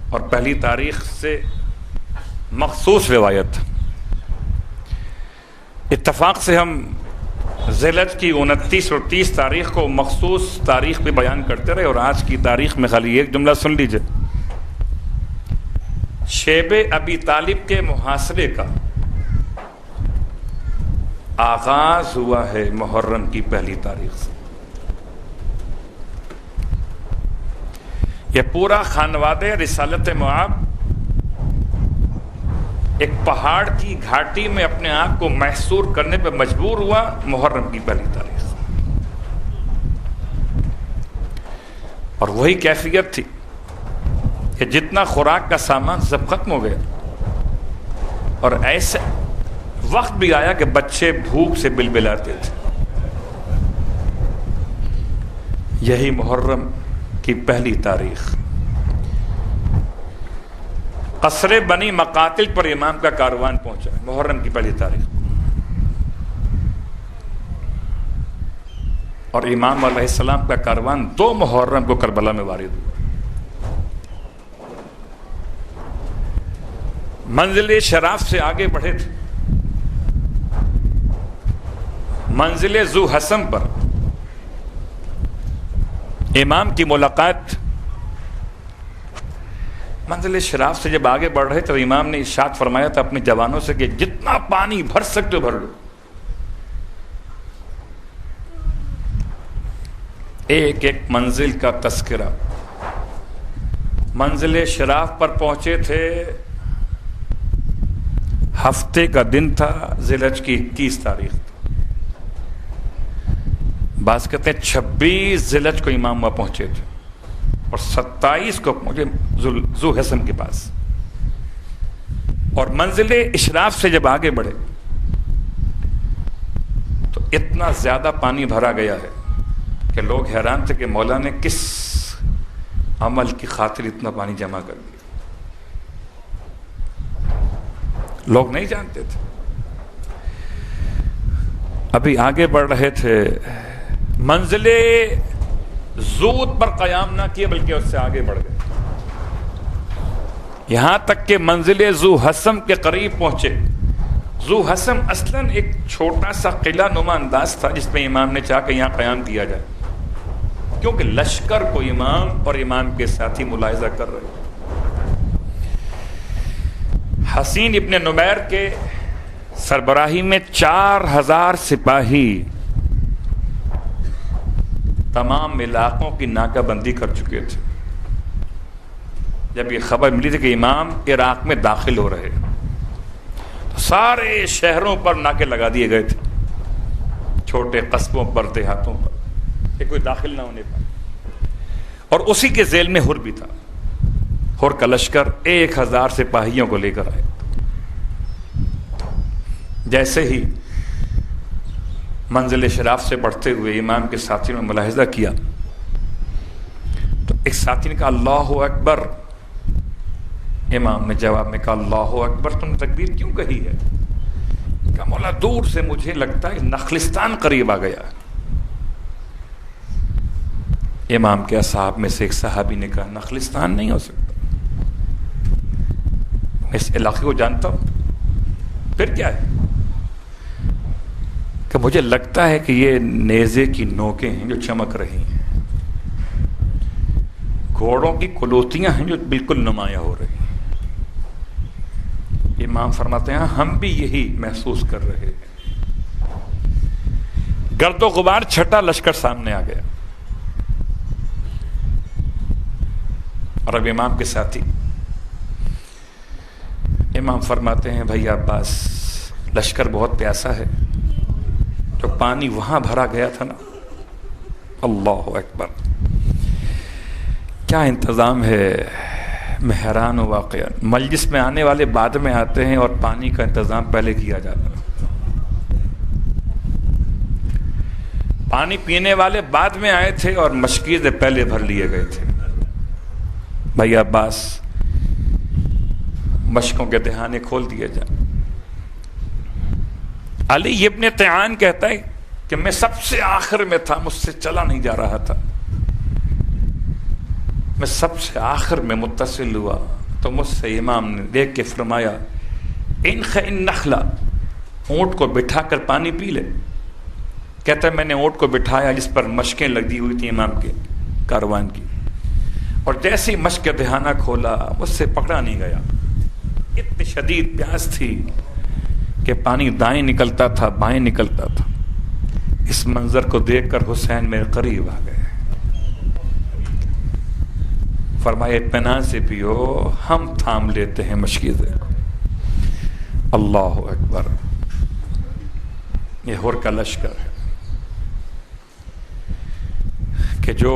اور پہلی تاریخ سے مخصوص روایت، اتفاق سے ہم ذی الحجہ کی 29 اور 30 تاریخ کو مخصوص تاریخ پہ بیان کرتے رہے، اور آج کی تاریخ میں خالی ایک جملہ سن لیجئے۔ شیب ابی طالب کے محاصرے کا آغاز ہوا ہے محرم کی پہلی تاریخ سے۔ یہ پورا خانوادہ رسالت معاب ایک پہاڑ کی گھاٹی میں اپنے آپ کو محصور کرنے پہ مجبور ہوا محرم کی پہلی تاریخ، اور وہی کیفیت تھی کہ جتنا خوراک کا سامان سب ختم ہو گیا، اور ایسے وقت بھی آیا کہ بچے بھوک سے بلبلاتے تھے۔ یہی محرم کی پہلی تاریخ قصر بنی مقاتل پر امام کا کاروان پہنچا، محرم کی پہلی تاریخ، اور امام علیہ السلام کا کاروان 2 محرم کو کربلا میں وارد ہوا۔ منزل شراف سے آگے بڑھے تھے، منزل ذو حسم پر امام کی ملاقات۔ منزل شراف سے جب آگے بڑھ رہے تو امام نے ارشاد فرمایا تھا اپنے جوانوں سے کہ جتنا پانی بھر سکتے ہو بھر لو۔ ایک ایک منزل کا تذکرہ۔ منزل شراف پر پہنچے تھے، ہفتے کا دن تھا، ذی الحجہ کی 21 تاریخ تھی۔ بعض کہتے ہیں 26 ذی الحجہ کو امام وہاں پہنچے تھے، اور 27 کو پہنچے ذو حسم کے پاس۔ اور منزل اشراف سے جب آگے بڑھے تو اتنا زیادہ پانی بھرا گیا ہے کہ لوگ حیران تھے کہ مولا نے کس عمل کی خاطر اتنا پانی جمع کر دیا، لوگ نہیں جانتے تھے۔ ابھی آگے بڑھ رہے تھے، منزل زود پر قیام نہ کیے بلکہ اس سے آگے بڑھ گئے، یہاں تک کہ منزل ذو حسم کے قریب پہنچے۔ ذو حسم اصلاً ایک چھوٹا سا قلعہ نما انداز تھا جس میں امام نے چاہا کہ یہاں قیام کیا جائے، کیونکہ لشکر کو امام اور امام کے ساتھی ملاحظہ کر رہے۔ حسین ابن نمیر کے سربراہی میں 4000 سپاہی تمام علاقوں کی ناکہ بندی کر چکے تھے۔ جب یہ خبر ملی تھی کہ امام عراق میں داخل ہو رہے تو سارے شہروں پر ناکے لگا دیے گئے تھے، چھوٹے قصبوں پر، دیہاتوں پر، کہ کوئی داخل نہ ہونے پائے۔ اور اسی کے ذیل میں ہر بھی تھا۔ ہر کا لشکر 1000 سپاہیوں کو لے کر آئے۔ جیسے ہی منزل شراف سے بڑھتے ہوئے امام کے ساتھیوں نے ملاحظہ کیا تو ایک ساتھی نے کہا اللہ اکبر۔ امام نے جواب میں کہا اللہ اکبر، تم نے تکبیر کیوں کہی ہے؟ کہا مولا دور سے مجھے لگتا ہے نخلستان قریب آ گیا۔ امام کے اصحاب میں سے ایک صحابی نے کہا نخلستان نہیں ہو سکتا، میں اس علاقے کو جانتا ہوں۔ پھر کیا ہے؟ کہ مجھے لگتا ہے کہ یہ نیزے کی نوکیں ہیں جو چمک رہی ہیں، گھوڑوں کی کلوتیاں ہیں جو بالکل نمایاں ہو رہی ہیں۔ امام فرماتے ہیں ہم بھی یہی محسوس کر رہے ہیں۔ گرد و غبار چھٹا لشکر سامنے آ گیا، اور اب امام کے ساتھی، امام فرماتے ہیں بھائی عباس، لشکر بہت پیاسا ہے، جو پانی وہاں بھرا گیا تھا نا، اللہ اکبر، کیا انتظام ہے۔ میں حیران ہوں واقعا، مجلس میں آنے والے بعد میں آتے ہیں اور پانی کا انتظام پہلے کیا جاتا ہے، پانی پینے والے بعد میں آئے تھے اور مشکیزیں پہلے بھر لیے گئے تھے۔ بھائی عباس، مشکوں کے دہانے کھول دیے جائیں۔ علی ابن طیان کہتا ہے کہ میں سب سے آخر میں تھا، مجھ سے چلا نہیں جا رہا تھا، میں سب سے آخر میں متصل ہوا، تو مجھ سے امام نے دیکھ کے فرمایا انخ ان نخلا، اونٹ کو بٹھا کر پانی پی لے. کہتا ہے میں نے اونٹ کو بٹھایا جس پر مشقیں لگی ہوئی تھیں امام کے کاروان کی، اور جیسے ہی مشق کا دہانہ کھولا مجھ سے پکڑا نہیں گیا. اتنی شدید پیاس تھی کہ پانی دائیں نکلتا تھا بائیں نکلتا تھا. اس منظر کو دیکھ کر حسین میرے قریب آ گئے. فرمایا اطمینان سے پیو، ہم تھام لیتے ہیں مشکیزیں. اللہ اکبر. یہ ہور کا لشکر ہے کہ جو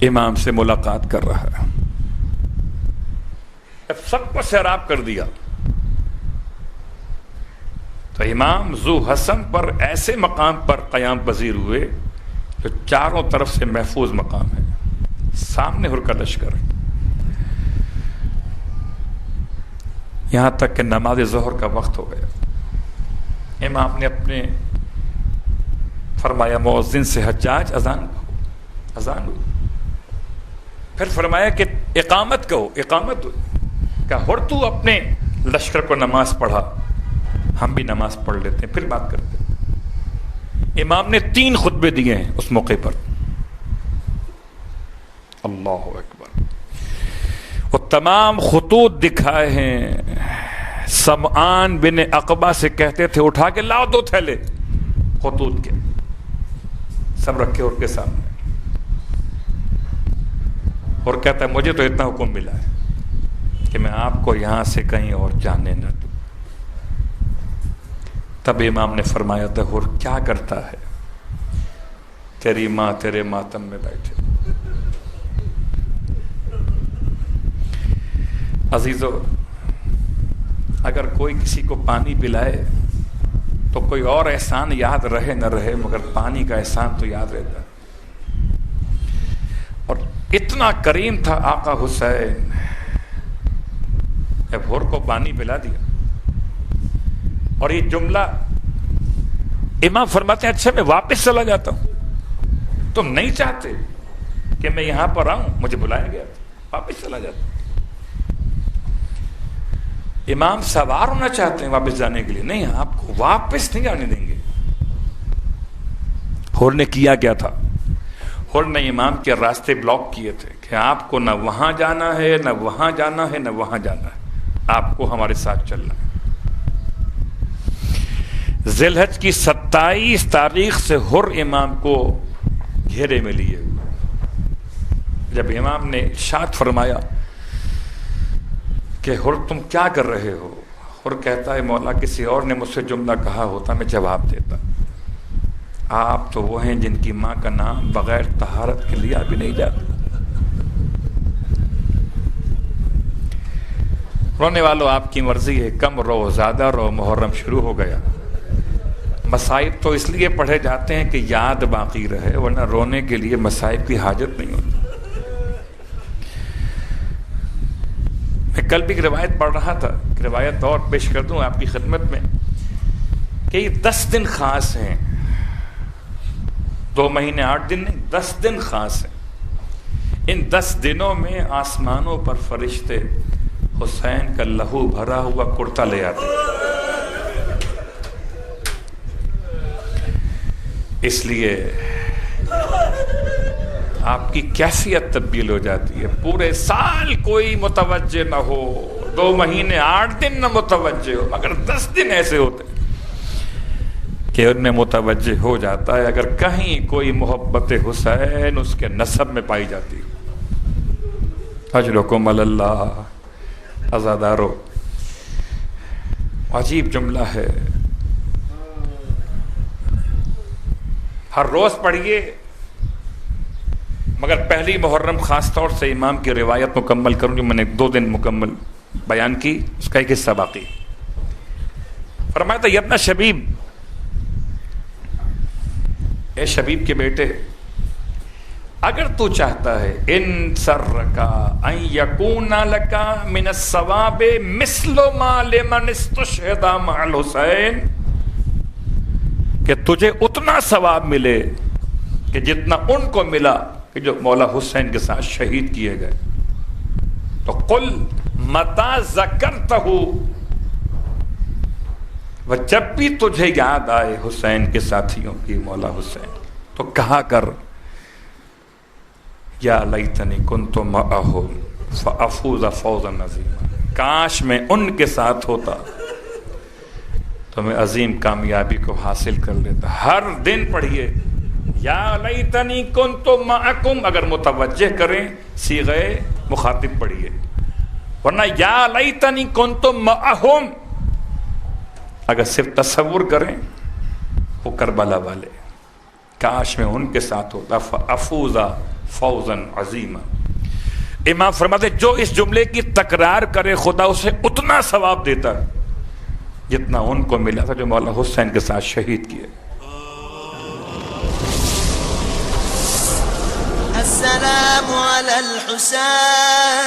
امام سے ملاقات کر رہا ہے. اب سب کو سیراب کر دیا تو امام ذو حسن پر ایسے مقام پر قیام پذیر ہوئے جو چاروں طرف سے محفوظ مقام ہے. سامنے ہر کا لشکر ہے. یہاں تک کہ نماز ظہر کا وقت ہو گیا. امام نے اپنے فرمایا مؤذن سے حجاج اذان ہو. پھر فرمایا کہ اقامت کہو. اقامت ہو کہ ہر تو اپنے لشکر کو نماز پڑھا، ہم بھی نماز پڑھ لیتے ہیں پھر بات کرتے ہیں. امام نے 3 خطبے دیے ہیں اس موقع پر. اللہ اکبر. وہ تمام خطوط دکھائے ہیں. سمعان بن عقبہ سے کہتے تھے اٹھا کے لاؤ 2 تھیلے خطوط کے، سب رکھے اور کے سامنے. اور کہتا ہے مجھے تو اتنا حکم ملا ہے کہ میں آپ کو یہاں سے کہیں اور جانے نہ دوں. تب امام نے فرمایا تھا اور کیا کرتا ہے؟ تیری ماں تیرے ماتم میں بیٹھے. عزیزو، اگر کوئی کسی کو پانی پلائے تو کوئی اور احسان یاد رہے نہ رہے مگر پانی کا احسان تو یاد رہتا ہے. اور اتنا کریم تھا آقا حسین، جب ہور کو پانی پلا دیا. اور یہ جملہ امام فرماتے ہیں اچھا میں واپس چلا جاتا ہوں، تم نہیں چاہتے کہ میں یہاں پر آؤں، مجھے بلایا گیا تھا، واپس چلا جاتا ہوں. امام سوار ہونا چاہتے ہیں واپس جانے کے لیے، نہیں آپ کو واپس نہیں جانے دیں گے. ہور نے کیا کیا تھا؟ ہور نے امام کے راستے بلاک کیے تھے کہ آپ کو نہ وہاں جانا ہے نہ وہاں جانا ہے نہ وہاں جانا ہے، آپ کو ہمارے ساتھ چلنا ہے. ذی الحج کی 27 تاریخ سے ہر امام کو گھیرے میں لیے. جب امام نے ارشاد فرمایا کہ ہر تم کیا کر رہے ہو، ہر کہتا ہے مولا کسی اور نے مجھ سے جملہ کہا ہوتا میں جواب دیتا. آپ تو وہ ہیں جن کی ماں کا نام بغیر طہارت کے لیا بھی نہیں جاتا. رونے والوں آپ کی مرضی ہے، کم رو زیادہ رو، محرم شروع ہو گیا. مصائب تو اس لیے پڑھے جاتے ہیں کہ یاد باقی رہے، ورنہ رونے کے لیے مصائب کی حاجت نہیں ہوتی. میں کل بھی ایک روایت پڑھ رہا تھا، روایت اور پیش کر دوں آپ کی خدمت میں کہ یہ 10 دن خاص ہیں، 2 مہینے 8 دن نہیں، 10 دن خاص ہیں. ان 10 دنوں میں آسمانوں پر فرشتے حسین کا لہو بھرا ہوا کرتا لے آتے ہیں. اس لیے آپ کی کیفیت تبدیل ہو جاتی ہے. پورے سال کوئی متوجہ نہ ہو، 2 مہینے 8 دن نہ متوجہ ہو، مگر 10 دن ایسے ہوتے کہ ان میں متوجہ ہو جاتا ہے. اگر کہیں کوئی محبت حسین اس کے نسب میں پائی جاتی ہے. اجرکم اللہ عزادارو. عجیب جملہ ہے، ہر روز پڑھیے، مگر پہلی محرم خاص طور سے امام کی روایت مکمل کروں جو میں نے 2 دن مکمل بیان کی، اس کا ایک حصہ باقی. فرمایا تھا یبنا شبیب، اے شبیب کے بیٹے، اگر تو چاہتا ہے ان سرکا ان یکون لکا من الثواب مثل ما لمن استشهد مع الحسین، کہ تجھے اتنا ثواب ملے کہ جتنا ان کو ملا کہ جو مولا حسین کے ساتھ شہید کیے گئے. تو قل متا ذکرتہ، وہ جب بھی تجھے یاد آئے حسین کے ساتھیوں کی، مولا حسین، تو کہا کر یا لیتنی کنت معہم فافوز فوزا عظیما، کاش میں ان کے ساتھ ہوتا تو میں عظیم کامیابی کو حاصل کر لیتا۔ ہر دن پڑھیے یا لیتنی کنت معکم، اگر متوجہ کریں صیغہ مخاطب پڑھیے، ورنہ یا لیتنی کنت معہم اگر صرف تصور کریں وہ کربلا والے، کاش میں ان کے ساتھ ہوتا، فافوز فوزا عظیما۔ امام فرماتے جو اس جملے کی تکرار کرے خدا اسے اتنا ثواب دیتا جتنا ان کو ملا تھا جو مولا حسین کے ساتھ شہید کیے۔ السلام علی الحسین